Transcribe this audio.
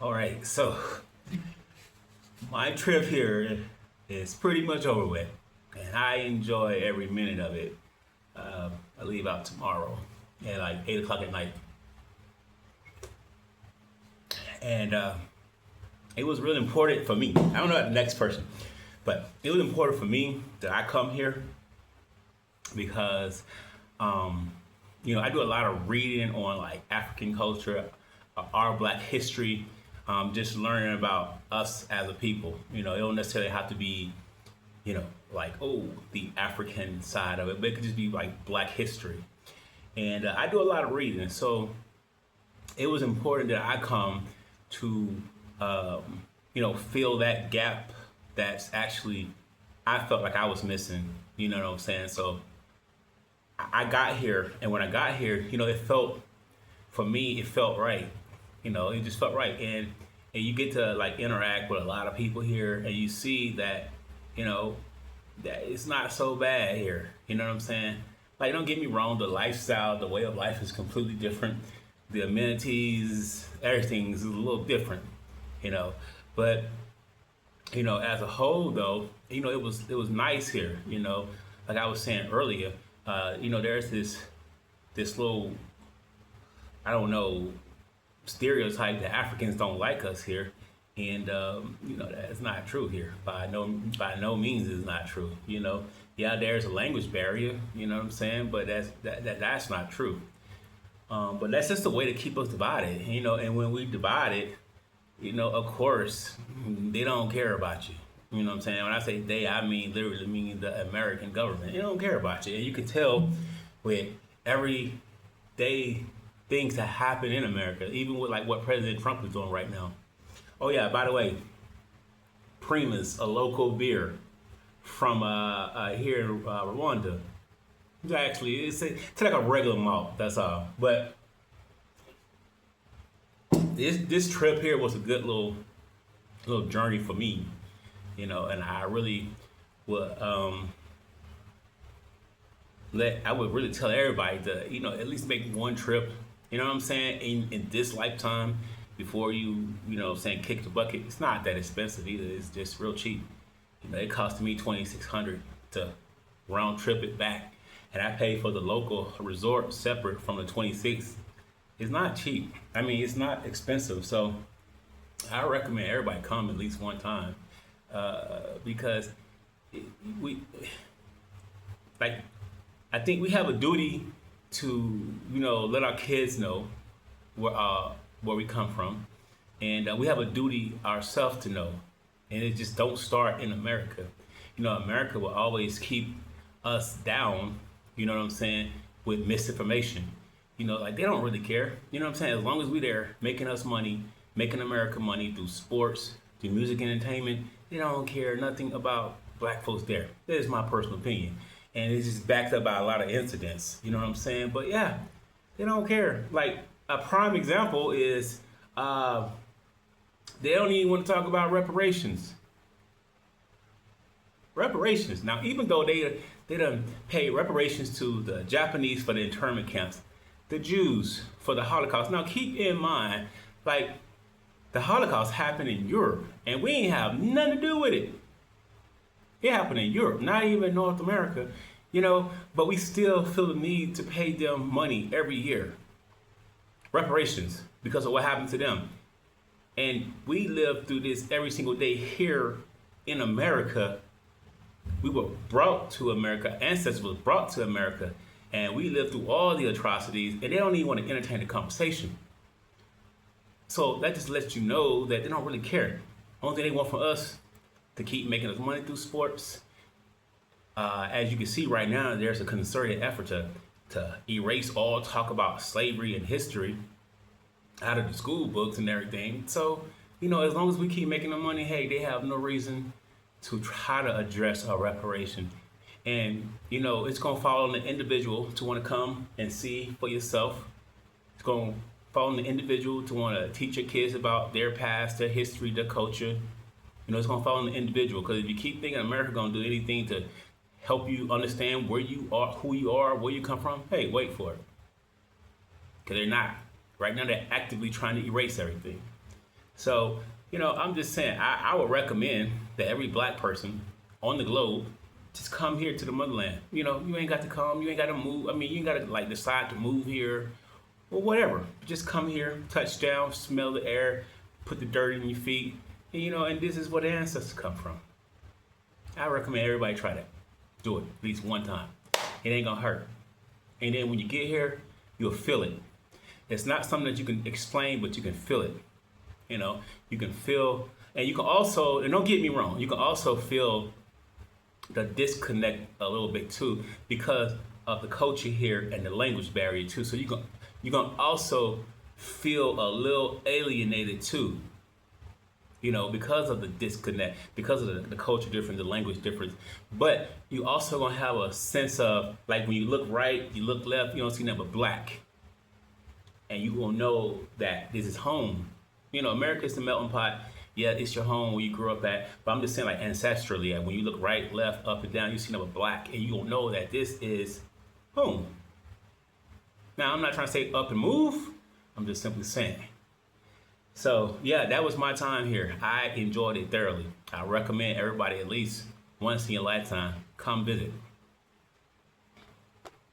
All right, so my trip here is pretty much over with, and I enjoy every minute of it. I leave out tomorrow at like 8 o'clock at night, and it was really important for me. I don't know about the next person, but it was important for me that I come here because, um, I do a lot of reading on like African culture, our Black history, just learning about us as a people. It don't necessarily have to be, like, oh, the African side of it, but it could just be like Black history. And I do a lot of reading, so it was important that I come to, fill that gap that's actually I felt like I was missing. You know what I'm saying? So I got here, and when I got here, it felt for me, it felt right. It just felt right, and you get to like interact with a lot of people here, and you see that, you know, that it's not so bad here. You know what I'm saying? Like, don't get me wrong, the lifestyle, the way of life is completely different. The amenities, everything is a little different, you know. But as a whole, though, it was nice here. Like I was saying earlier, there's this little, I don't know, stereotype that Africans don't like us here, and that's not true here. By no means is not true. Yeah, there's a language barrier. You know what I'm saying? But that's not true. But that's just a way to keep us divided. And when we divide it, of course, they don't care about you. You know what I'm saying? When I say they, I mean literally mean the American government. They don't care about you. And you can tell with every day things that happen in America, even with like what President Trump is doing right now. Oh yeah, by the way, Primus, a local beer from here in Rwanda. Actually, it's like a regular malt. That's all. But this trip here was a good little journey for me, and I really would I would really tell everybody to at least make one trip. You know what I'm saying? In this lifetime, before you know what I'm saying, kick the bucket. It's not that expensive either. It's just real cheap. It cost me 2,600 to round trip it back, and I paid for the local resort separate from the 26. It's not cheap. I mean, it's not expensive. So I recommend everybody come at least one time, because we like I think we have a duty to let our kids know where we come from, and we have a duty ourselves to know, and it just don't start in America. America will always keep us down. You know what I'm saying, with misinformation. Like they don't really care. You know what I'm saying? As long as we there making us money, making America money through sports, through music and entertainment, they don't care nothing about black folks there. That is my personal opinion. And it's just backed up by a lot of incidents. You know what I'm saying? But yeah, they don't care. Like a prime example is they don't even want to talk about reparations. Reparations. Now, even though they done paid reparations to the Japanese for the internment camps, the Jews for the Holocaust. Now, keep in mind, like the Holocaust happened in Europe, and we ain't have nothing to do with it. It happened in Europe, not even North America, but we still feel the need to pay them money every year. Reparations, because of what happened to them. And we live through this every single day here in America. We were brought to America, ancestors were brought to America, and we lived through all the atrocities, and they don't even want to entertain the conversation. So that just lets you know that they don't really care. Only thing they want from us to keep making us money through sports. As you can see right now, there's a concerted effort to erase all talk about slavery and history out of the school books and everything. So, as long as we keep making the money, hey, they have no reason to try to address our reparation. And, it's going to fall on the individual to want to come and see for yourself. It's going to fall on the individual to want to teach your kids about their past, their history, their culture. It's going to fall on the individual, because if you keep thinking America's going to do anything to help you understand where you are, who you are, where you come from, hey, wait for it. Because they're not. Right now, they're actively trying to erase everything. So, I'm just saying, I would recommend that every black person on the globe just come here to the motherland. You ain't got to come, you ain't got to move. I mean, you ain't got to like decide to move here or whatever. Just come here, touch down, smell the air, put the dirt in your feet, and this is where the ancestors come from. I recommend everybody try that. Do it at least one time. It ain't gonna hurt. And then when you get here, you'll feel it. It's not something that you can explain, but you can feel it. You can feel, and you can also, and don't get me wrong, you can also feel the disconnect a little bit too because of the culture here and the language barrier too. So you can also feel a little alienated too. Because of the disconnect, because of the culture difference, the language difference. But you also gonna have a sense of like when you look right, you look left, you don't see nothing but black, and you will know that this is home. America is the melting pot. Yeah, it's your home where you grew up at. But I'm just saying, like ancestrally, like when you look right, left, up, and down, you see nothing but black, and you will know that this is home. Now, I'm not trying to say up and move. I'm just simply saying. So, yeah, that was my time here. I enjoyed it thoroughly. I recommend everybody at least once in your lifetime come visit.